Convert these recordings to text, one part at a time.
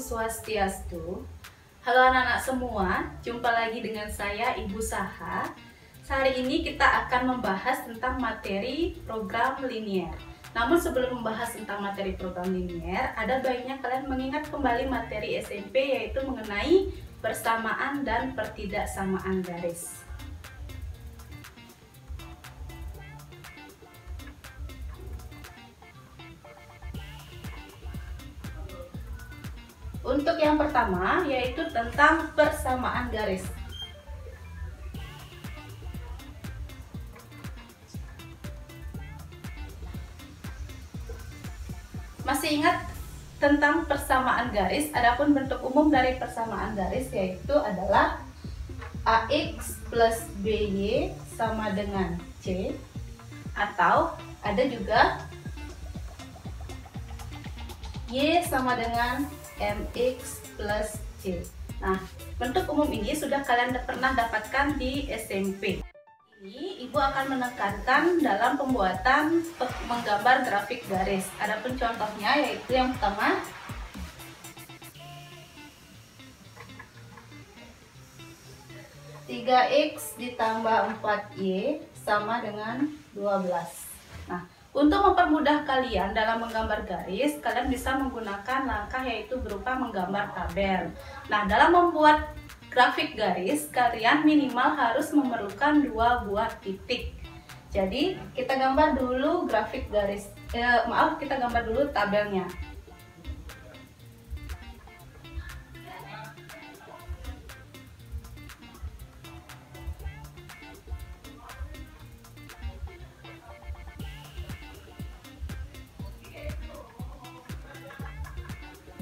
Swastiastu. Halo anak-anak semua, jumpa lagi dengan saya Ibu Saha. Hari ini kita akan membahas tentang materi program linier. Namun sebelum membahas tentang materi program linier, ada baiknya kalian mengingat kembali materi SMP, yaitu mengenai persamaan dan pertidaksamaan garis. Untuk yang pertama, yaitu tentang persamaan garis. Masih ingat tentang persamaan garis? Adapun bentuk umum dari persamaan garis yaitu adalah AX plus BY sama dengan C, atau ada juga Y sama dengan MX plus C. Nah, bentuk umum ini sudah kalian pernah dapatkan di SMP. Ini Ibu akan menekankan dalam pembuatan menggambar grafik garis. Adapun contohnya yaitu yang pertama, (3x ditambah 4y sama dengan 12). Nah, untuk mempermudah kalian dalam menggambar garis, kalian bisa menggunakan langkah yaitu berupa menggambar tabel. Nah, dalam membuat grafik garis, kalian minimal harus memerlukan 2 buah titik. Jadi, kita gambar dulu grafik garis. Kita gambar dulu tabelnya.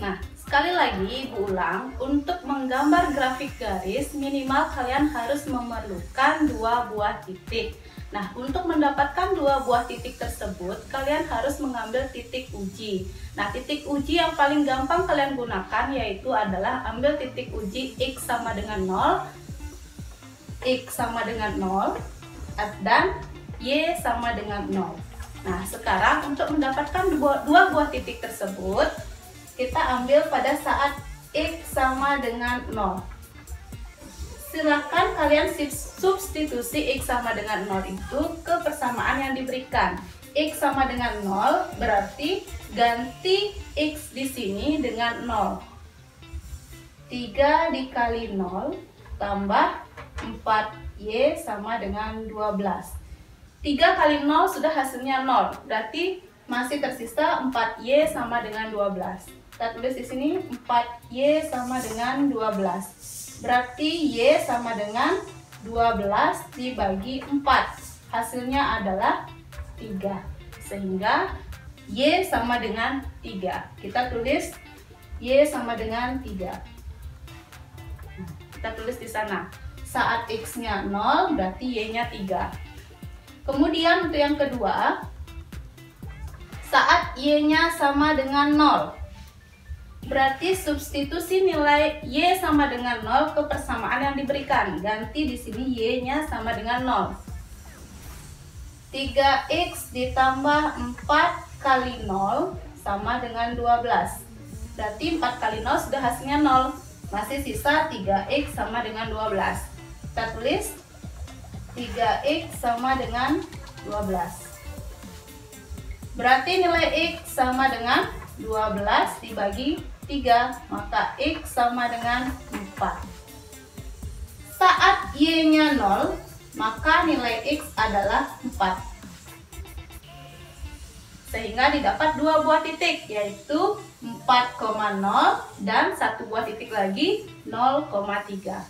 Nah, sekali lagi Ibu ulang, untuk menggambar grafik garis minimal kalian harus memerlukan 2 buah titik. Nah, untuk mendapatkan 2 buah titik tersebut, kalian harus mengambil titik uji. Nah, titik uji yang paling gampang kalian gunakan yaitu adalah ambil titik uji X sama dengan 0, X sama dengan 0, dan Y sama dengan 0. Nah, sekarang untuk mendapatkan 2 buah titik tersebut, kita ambil pada saat X sama dengan 0. Silahkan kalian substitusi X sama dengan 0 itu ke persamaan yang diberikan. X sama dengan 0 berarti ganti X di sini dengan 0. 3 dikali 0 tambah 4Y sama dengan 12. 3 kali 0 sudah hasilnya 0. Berarti masih tersisa 4Y sama dengan 12. Kita tulis di sini 4Y sama dengan 12. Berarti Y sama dengan 12 dibagi 4. Hasilnya adalah 3. Sehingga Y sama dengan 3. Kita tulis Y sama dengan 3. Nah, kita tulis di sana. Saat X-nya 0 berarti Y-nya 3. Kemudian untuk yang kedua, saat Y-nya sama dengan 0. Berarti substitusi nilai Y sama dengan 0 ke persamaan yang diberikan. Ganti di sini Y-nya sama dengan 0. 3X ditambah 4 kali 0 sama dengan 12. Berarti 4 kali 0 sudah hasilnya 0. Masih sisa 3X sama dengan 12. Kita tulis 3X sama dengan 12. Berarti nilai X sama dengan 12 dibagi 3, maka X sama dengan 4. Saat Y-nya 0, maka nilai X adalah 4. Sehingga didapat 2 buah titik, yaitu 4,0 dan 1 buah titik lagi 0,3.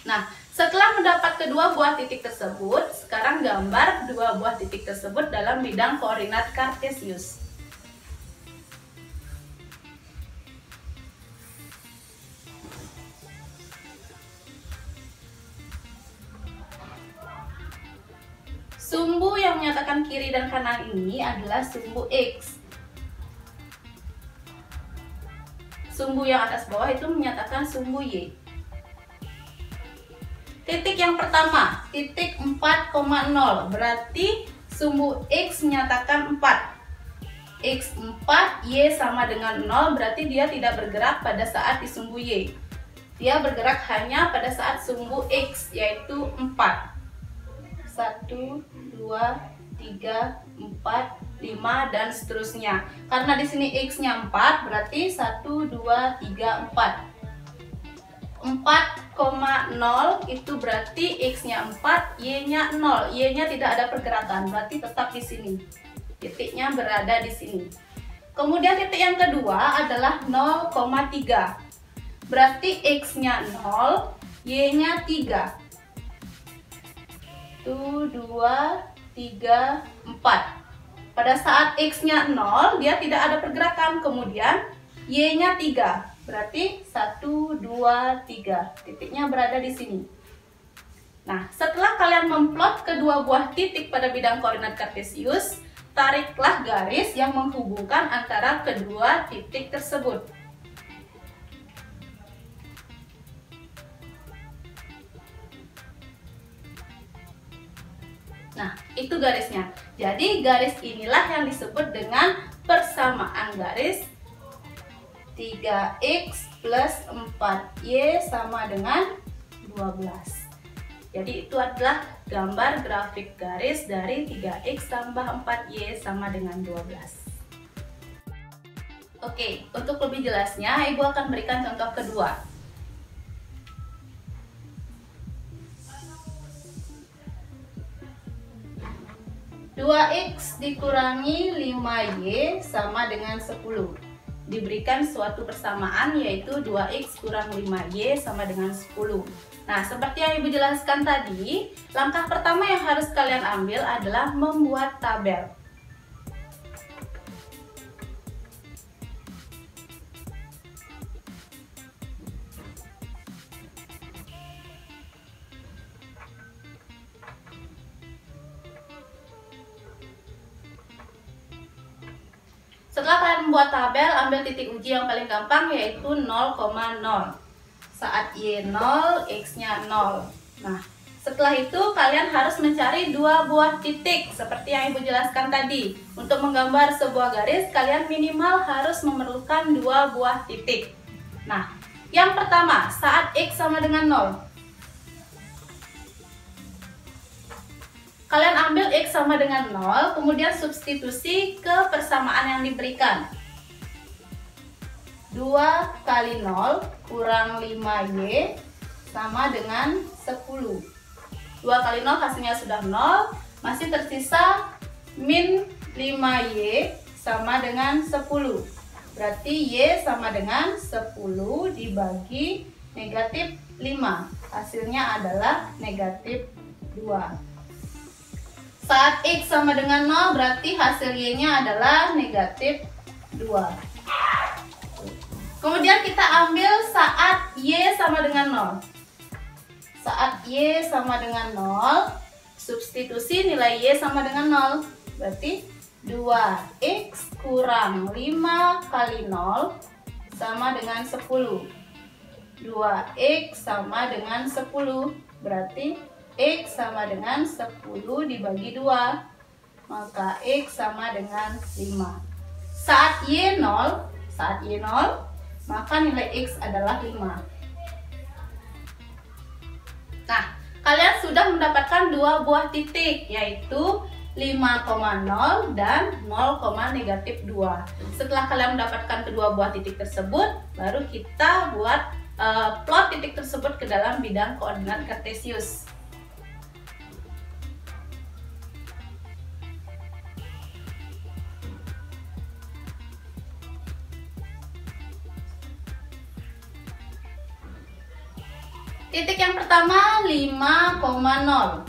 Nah, setelah mendapat kedua buah titik tersebut, sekarang gambar 2 buah titik tersebut dalam bidang koordinat kartesius. Sumbu yang menyatakan kiri dan kanan ini adalah sumbu X. Sumbu yang atas bawah itu menyatakan sumbu Y. Titik yang pertama, titik 4,0, berarti sumbu X menyatakan 4. X4, Y sama dengan 0, berarti dia tidak bergerak pada saat di sumbu Y. Dia bergerak hanya pada saat sumbu X, yaitu 4. 1, 2, 3, 4, 5, dan seterusnya. Karena di sini X-nya 4, berarti 1, 2, 3, 4. 4,0 itu berarti X-nya 4, Y-nya 0. Y-nya tidak ada pergerakan, berarti tetap di sini. Titiknya berada di sini. Kemudian titik yang kedua adalah 0,3. Berarti X-nya 0, Y-nya 3. 1, 2, 3, 4. Pada saat X-nya 0, dia tidak ada pergerakan. Kemudian Y-nya 3. Berarti 1, 2, 3. Titiknya berada di sini. Nah, setelah kalian memplot kedua buah titik pada bidang koordinat kartesius, tariklah garis yang menghubungkan antara kedua titik tersebut. Nah, itu garisnya. Jadi, garis inilah yang disebut dengan persamaan garis 3x plus 4y sama dengan 12. Jadi, itu adalah gambar grafik garis dari 3x tambah 4y sama dengan 12. Oke, untuk lebih jelasnya, Ibu akan berikan contoh kedua. 2x dikurangi 5y sama dengan 10. Diberikan suatu persamaan yaitu 2x kurang 5y sama dengan 10. Nah, seperti yang Ibu jelaskan tadi, langkah pertama yang harus kalian ambil adalah membuat tabel. Setelah kalian membuat tabel, ambil titik uji yang paling gampang yaitu 0,0. Saat Y 0, X-nya 0. Nah, setelah itu kalian harus mencari dua buah titik seperti yang Ibu jelaskan tadi. Untuk menggambar sebuah garis, kalian minimal harus memerlukan dua buah titik. Nah, yang pertama, saat X sama dengan 0. Kalian ambil X sama dengan 0, kemudian substitusi ke persamaan yang diberikan. 2 kali 0 kurang 5Y sama dengan 10. 2 kali 0 hasilnya sudah 0, masih tersisa min 5Y sama dengan 10. Berarti Y sama dengan 10 dibagi negatif 5. Hasilnya adalah negatif 2. Saat X sama dengan 0, berarti hasil Y-nya adalah negatif 2. Kemudian kita ambil saat Y sama dengan 0. Saat Y sama dengan 0, substitusi nilai Y sama dengan 0. Berarti 2X kurang 5 kali 0 sama dengan 10. 2X sama dengan 10. Berarti X sama dengan 10 dibagi 2, maka X sama dengan 5. Saat Y 0, maka nilai X adalah 5. Nah, kalian sudah mendapatkan dua buah titik, yaitu 5,0 dan 0,-2. Setelah kalian mendapatkan kedua buah titik tersebut, baru kita buat plot titik tersebut ke dalam bidang koordinat kartesius. Titik yang pertama 5,0.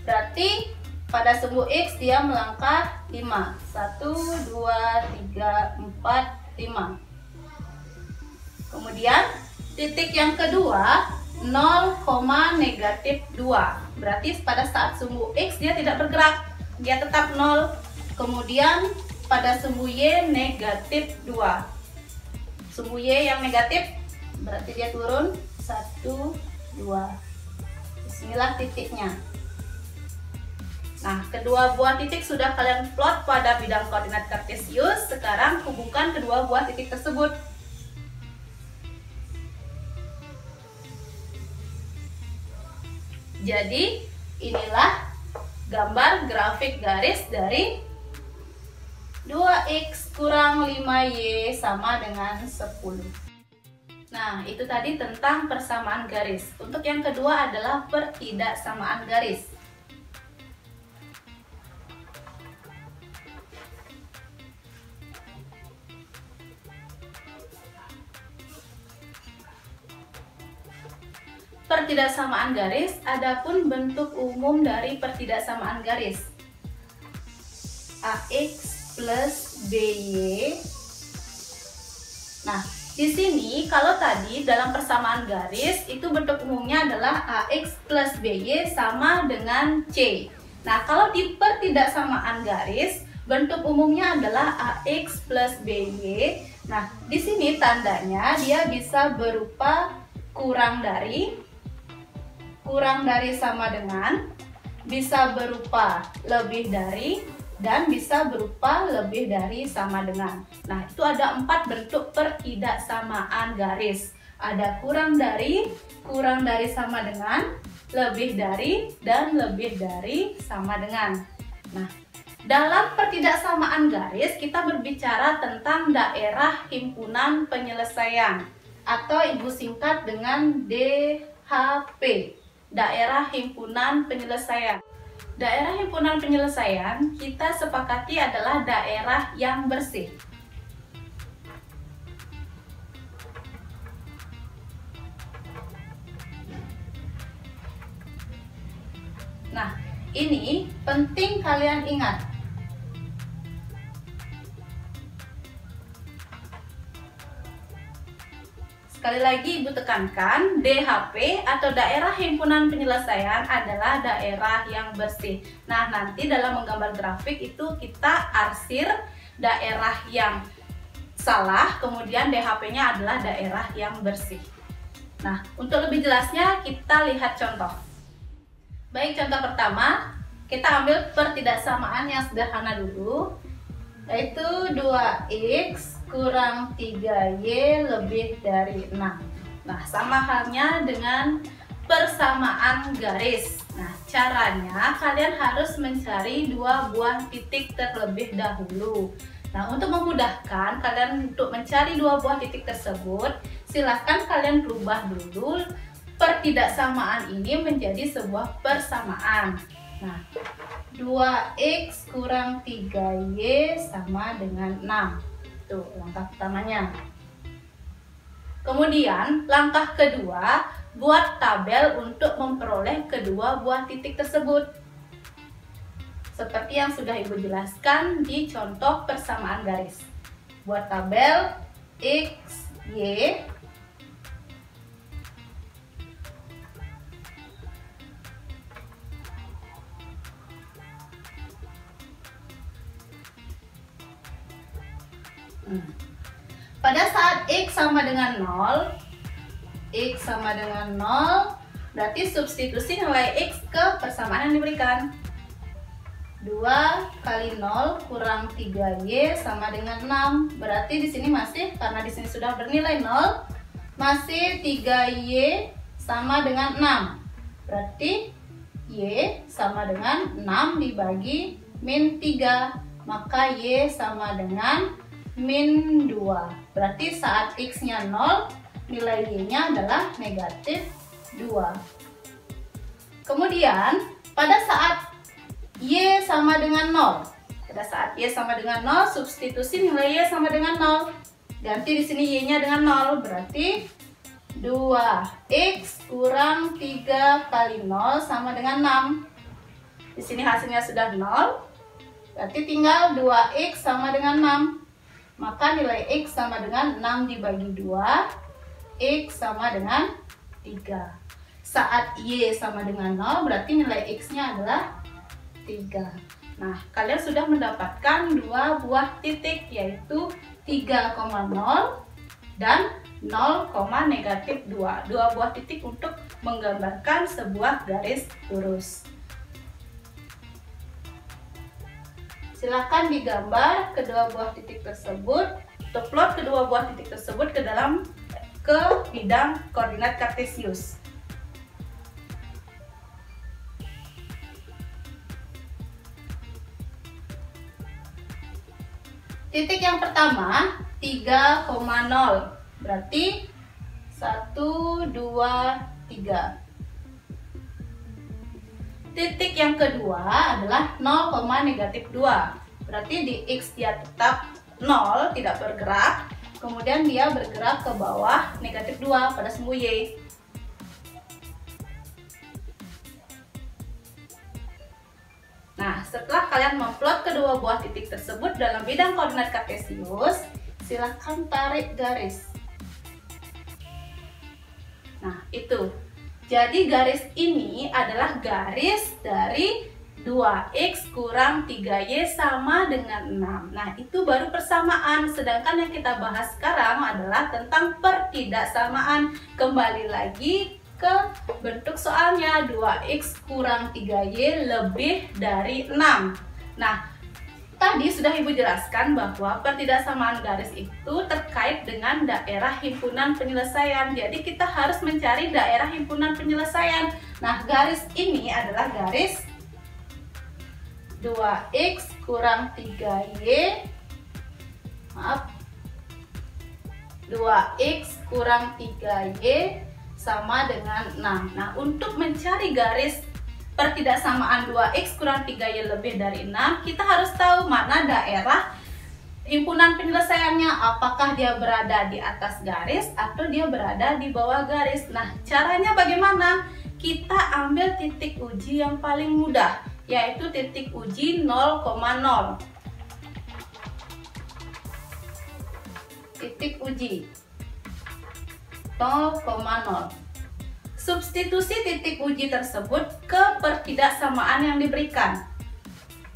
Berarti pada sumbu X dia melangkah 5. 1, 2, 3, 4, 5. Kemudian titik yang kedua 0,-2. Berarti pada saat sumbu X dia tidak bergerak, dia tetap 0. Kemudian pada sumbu Y negatif 2. Sumbu Y yang negatif berarti dia turun 1, 2. Disinilah titiknya. Nah, kedua buah titik sudah kalian plot pada bidang koordinat kartesius. Sekarang hubungkan kedua buah titik tersebut. Jadi, inilah gambar grafik garis dari 2x kurang 5y sama dengan 10. Nah, itu tadi tentang persamaan garis. Untuk yang kedua adalah pertidaksamaan garis. Pertidaksamaan garis, adapun bentuk umum dari pertidaksamaan garis. AX plus BY. Nah, di sini kalau tadi dalam persamaan garis itu bentuk umumnya adalah AX plus BY sama dengan C. Nah, kalau di pertidaksamaan garis bentuk umumnya adalah AX plus BY. Nah, di sini tandanya dia bisa berupa kurang dari sama dengan, bisa berupa lebih dari, dan bisa berupa lebih dari sama dengan. Nah, itu ada 4 bentuk pertidaksamaan garis. Ada kurang dari sama dengan, lebih dari, dan lebih dari sama dengan. Nah, dalam pertidaksamaan garis kita berbicara tentang daerah himpunan penyelesaian atau ibu singkat dengan DHP. Daerah himpunan penyelesaian. Daerah himpunan penyelesaian kita sepakati adalah daerah yang bersih. Nah, ini penting kalian ingat. Sekali lagi Ibu tekankan, DHP atau daerah himpunan penyelesaian adalah daerah yang bersih. Nah, nanti dalam menggambar grafik itu kita arsir daerah yang salah, kemudian DHP-nya adalah daerah yang bersih. Nah, untuk lebih jelasnya kita lihat contoh. Baik, contoh pertama, kita ambil pertidaksamaan yang sederhana dulu, yaitu 2x kurang 3y lebih dari 6. Nah, sama halnya dengan persamaan garis. Nah, caranya kalian harus mencari 2 buah titik terlebih dahulu. Nah, untuk memudahkan kalian untuk mencari 2 buah titik tersebut, silahkan kalian rubah dulu pertidaksamaan ini menjadi sebuah persamaan. Nah, 2x kurang 3y sama dengan 6. Itu langkah pertamanya. Kemudian langkah kedua, buat tabel untuk memperoleh kedua buah titik tersebut. Seperti yang sudah Ibu jelaskan di contoh persamaan garis. Buat tabel x, y. Pada saat x sama dengan 0, berarti substitusi nilai x ke persamaan yang diberikan. 2 kali 0 kurang 3y sama dengan 6. Berarti di sini masih, karena di sini sudah bernilai 0, masih 3y sama dengan 6. Berarti y sama dengan 6 dibagi min 3. Maka y sama dengan min 2. Berarti saat x-nya 0, nilai y-nya adalah negatif 2. Kemudian, pada saat y sama dengan 0, substitusi nilai y sama dengan 0. Ganti di sini y-nya dengan 0, berarti 2x kurang 3 kali 0 sama dengan 6. Di sini hasilnya sudah 0, berarti tinggal 2x sama dengan 6. Maka nilai x sama dengan 6 dibagi 2, x sama dengan 3. Saat y sama dengan 0, berarti nilai x-nya adalah 3. Nah, kalian sudah mendapatkan 2 buah titik, yaitu 3,0 dan 0,-2. 2 buah titik untuk menggambarkan sebuah garis lurus. Silakan digambar kedua buah titik tersebut, atau plot kedua buah titik tersebut ke bidang koordinat kartesius. Titik yang pertama 3,0, berarti 1, 2, 3. Titik yang kedua adalah 0,-2, berarti di X dia tetap 0, tidak bergerak, kemudian dia bergerak ke bawah -2 pada sumbu Y. Nah, setelah kalian memplot kedua buah titik tersebut dalam bidang koordinat kartesius, silahkan tarik garis. Nah, itu. Jadi garis ini adalah garis dari 2x kurang 3y sama dengan 6. Nah, itu baru persamaan. Sedangkan yang kita bahas sekarang adalah tentang pertidaksamaan. Kembali lagi ke bentuk soalnya, 2x kurang 3y lebih dari 6. Nah, tadi sudah Ibu jelaskan bahwa pertidaksamaan garis itu terkait dengan daerah himpunan penyelesaian. Jadi kita harus mencari daerah himpunan penyelesaian. Nah, garis ini adalah garis 2x kurang 3y, 2x kurang 3y sama dengan 6. Nah, untuk mencari garis pertidaksamaan 2x kurang 3y lebih dari 6, kita harus tahu mana daerah himpunan penyelesaiannya, apakah dia berada di atas garis atau dia berada di bawah garis. Nah, caranya bagaimana? Kita ambil titik uji yang paling mudah, yaitu titik uji 0,0. Titik uji 0,0. Substitusi titik uji tersebut ke pertidaksamaan yang diberikan.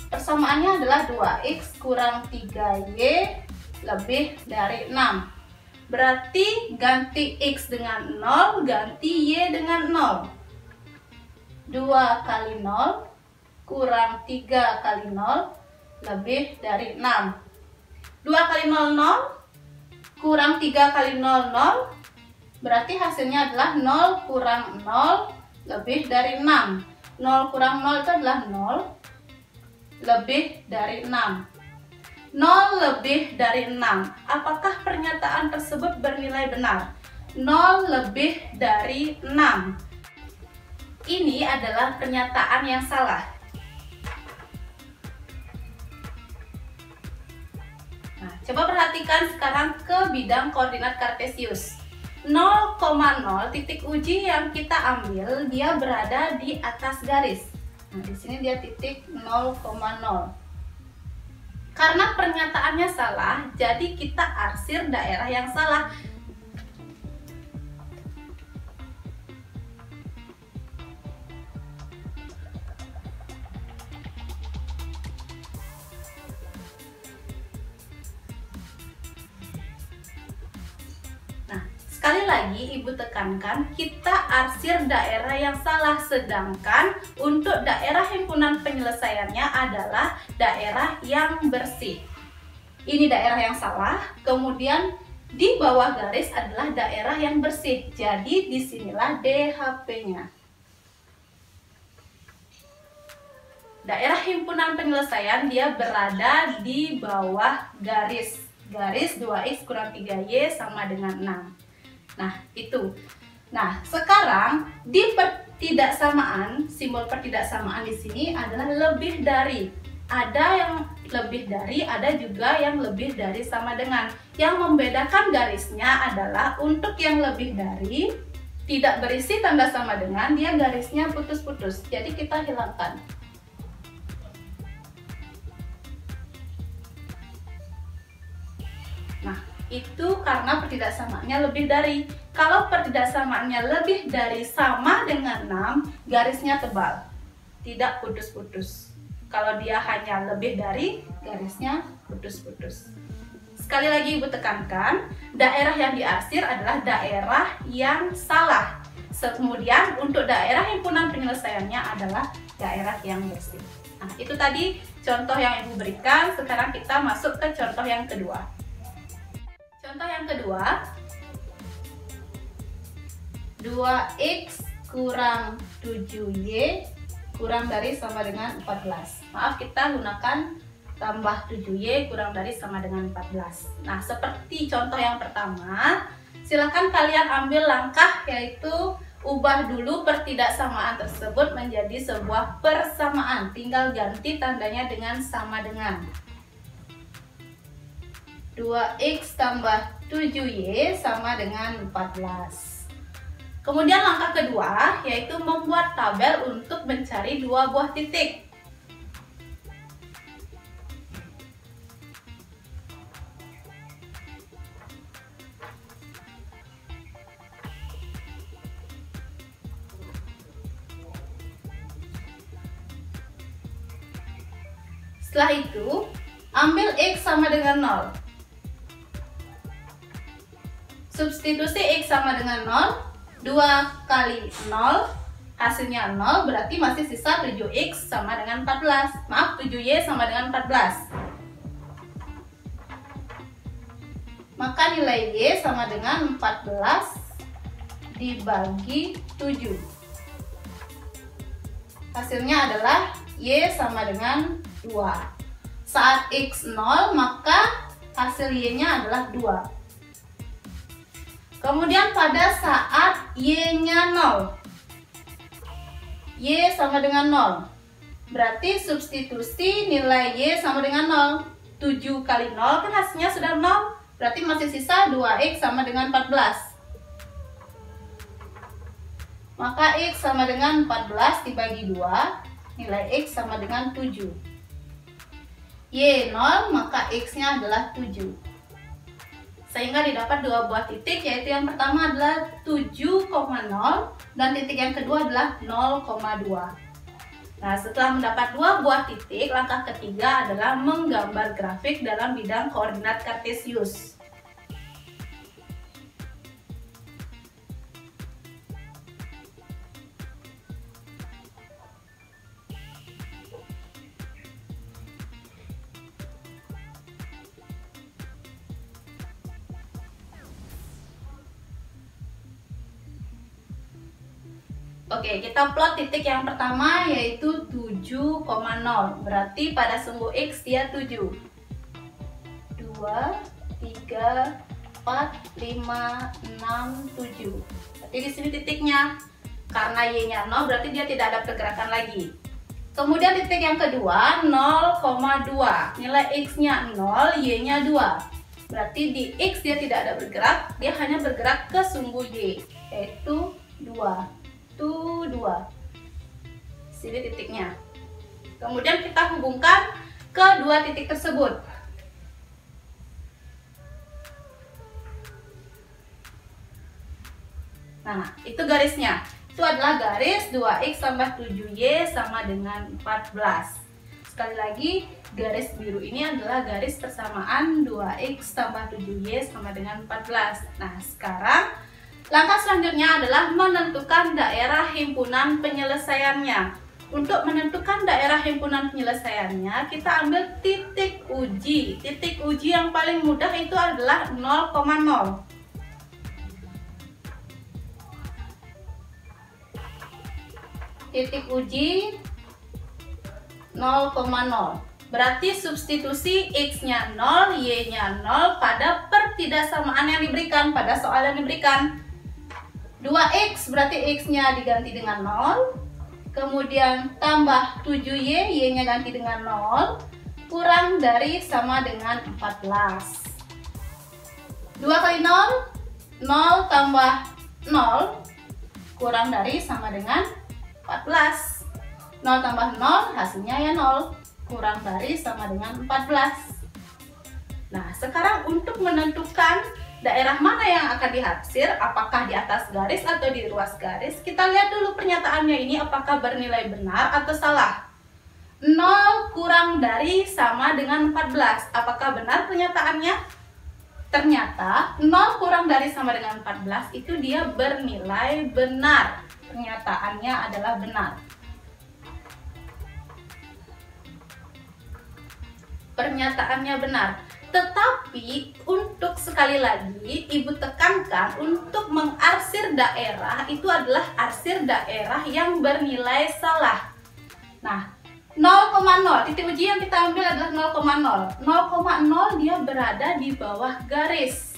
Persamaannya adalah 2x kurang 3y lebih dari 6. Berarti ganti x dengan 0, ganti y dengan 0. 2 kali 0 kurang 3 kali 0 lebih dari 6. 2 kali 0, 0. Kurang 3 kali 0, 0. Berarti hasilnya adalah 0 kurang 0 lebih dari 6. 0 kurang 0 itu adalah 0 lebih dari 6. 0 lebih dari 6. Apakah pernyataan tersebut bernilai benar? 0 lebih dari 6. Ini adalah pernyataan yang salah. Nah, coba perhatikan sekarang ke bidang koordinat kartesius. 0,0 titik uji yang kita ambil dia berada di atas garis. Nah, di sini dia titik 0,0. Karena pernyataannya salah, jadi kita arsir daerah yang salah. Sekali lagi Ibu tekankan, kita arsir daerah yang salah, sedangkan untuk daerah himpunan penyelesaiannya adalah daerah yang bersih. Ini daerah yang salah, kemudian di bawah garis adalah daerah yang bersih. Jadi disinilah DHP-nya. Daerah himpunan penyelesaian dia berada di bawah garis. Garis 2x kurang 3y sama dengan 6. Nah, itu. Nah, sekarang di pertidaksamaan, simbol pertidaksamaan di sini adalah lebih dari. Ada yang lebih dari, ada juga yang lebih dari sama dengan. Yang membedakan garisnya adalah untuk yang lebih dari tidak berisi tanda sama dengan, dia garisnya putus-putus. Jadi kita hilangkan. Nah, itu karena pertidaksamaannya lebih dari. Kalau pertidaksamaannya lebih dari sama dengan 6, garisnya tebal, tidak putus-putus. Kalau dia hanya lebih dari, garisnya putus-putus. Sekali lagi Ibu tekankan, daerah yang diarsir adalah daerah yang salah. Kemudian untuk daerah himpunan penyelesaiannya adalah daerah yang bersih. Nah, itu tadi contoh yang Ibu berikan. Sekarang kita masuk ke contoh yang kedua. Contoh yang kedua, 2x kurang 7y kurang dari sama dengan 14. Maaf, kita gunakan tambah 7y kurang dari sama dengan 14. Nah, seperti contoh yang pertama, silakan kalian ambil langkah yaitu ubah dulu pertidaksamaan tersebut menjadi sebuah persamaan. Tinggal ganti tandanya dengan sama dengan. 2x tambah 7y sama dengan 14. Kemudian langkah kedua yaitu membuat tabel untuk mencari dua buah titik. Setelah itu, ambil x sama dengan 0. Substitusi x sama dengan 0, 2 kali 0, hasilnya 0, berarti masih sisa 7x sama dengan 14. Maaf, 7y sama dengan 14. Maka nilai y sama dengan 14 dibagi 7. Hasilnya adalah y sama dengan 2. Saat x 0, maka hasil y-nya adalah 2. Kemudian pada saat y-nya 0, y sama dengan 0. Berarti substitusi nilai y sama dengan 0. 7 kali 0 kan hasilnya sudah 0. Berarti masih sisa 2x sama dengan 14. Maka x sama dengan 14 dibagi 2, nilai x sama dengan 7. Y 0, maka x-nya adalah 7. Sehingga didapat dua buah titik, yaitu yang pertama adalah 7,0 dan titik yang kedua adalah 0,2. Nah, setelah mendapat dua buah titik, langkah ketiga adalah menggambar grafik dalam bidang koordinat kartesius. Oke, kita plot titik yang pertama yaitu 7,0. Berarti pada sumbu X dia 7. 2, 3, 4, 5, 6, 7. Berarti di sini titiknya. Karena Y-nya 0 berarti dia tidak ada pergerakan lagi. Kemudian titik yang kedua 0,2. Nilai X-nya 0, Y-nya 2. Berarti di X dia tidak ada bergerak, dia hanya bergerak ke sumbu Y, yaitu 2. 2. Sini titiknya. Kemudian kita hubungkan ke dua titik tersebut. Nah, itu garisnya. Itu adalah garis 2x tambah 7y sama dengan 14. Sekali lagi, garis biru ini adalah garis persamaan 2x tambah 7y sama dengan 14. Nah, sekarang langkah selanjutnya adalah menentukan daerah himpunan penyelesaiannya. Untuk menentukan daerah himpunan penyelesaiannya, kita ambil titik uji. Titik uji yang paling mudah itu adalah 0,0. Titik uji 0,0. Berarti substitusi X-nya 0, Y-nya 0 pada pertidaksamaan yang diberikan, pada soal yang diberikan. 2x berarti x-nya diganti dengan 0, kemudian tambah 7y, y-nya ganti dengan 0, kurang dari sama dengan 14. 2 kali 0, 0 tambah 0, kurang dari sama dengan 14. 0 tambah 0, hasilnya ya 0, kurang dari sama dengan 14. Nah, sekarang untuk menentukan daerah mana yang akan dihasil, apakah di atas garis atau di ruas garis, kita lihat dulu pernyataannya ini apakah bernilai benar atau salah. 0 kurang dari sama dengan 14. Apakah benar pernyataannya? Ternyata 0 kurang dari sama dengan 14 itu dia bernilai benar. Pernyataannya adalah benar. pernyataannya benar. Tetapi untuk sekali lagi Ibu tekankan, untuk mengarsir daerah itu adalah arsir daerah yang bernilai salah. Nah, 0,0 titik uji yang kita ambil adalah 0,0. 0,0 dia berada di bawah garis.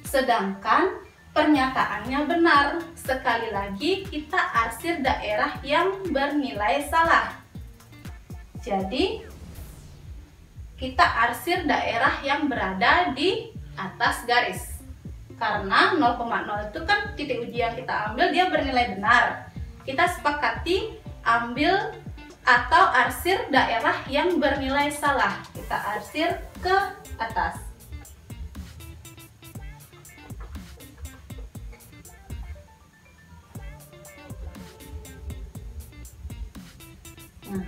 Sedangkan pernyataannya benar. Sekali lagi kita arsir daerah yang bernilai salah. Jadi kita arsir daerah yang berada di atas garis. Karena 0,0 itu kan titik uji yang kita ambil dia bernilai benar. Kita sepakati ambil atau arsir daerah yang bernilai salah. Kita arsir ke atas. Nah,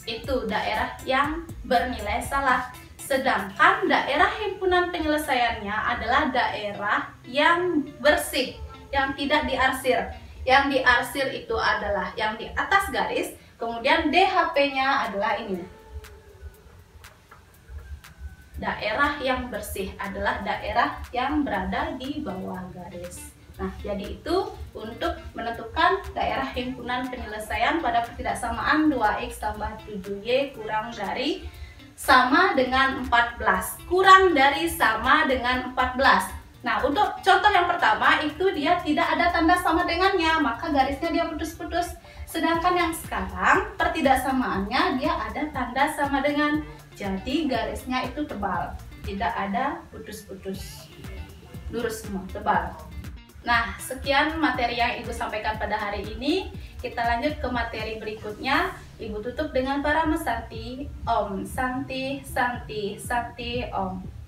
itu daerah yang bernilai salah. Sedangkan daerah himpunan penyelesaiannya adalah daerah yang bersih, yang tidak diarsir. Yang diarsir itu adalah yang di atas garis, kemudian DHP-nya adalah ini. Daerah yang bersih adalah daerah yang berada di bawah garis. Nah, jadi itu untuk menentukan daerah himpunan penyelesaian pada pertidaksamaan 2x tambah 7y kurang dari sama dengan 14. Kurang dari sama dengan 14. Nah, untuk contoh yang pertama itu dia tidak ada tanda sama dengannya, maka garisnya dia putus-putus. Sedangkan yang sekarang pertidaksamaannya dia ada tanda sama dengan, jadi garisnya itu tebal, tidak ada putus-putus, lurus semua, tebal. Nah, sekian materi yang Ibu sampaikan pada hari ini. Kita lanjut ke materi berikutnya. Ibu tutup dengan para mesanti Om Santi Santi Santi Om.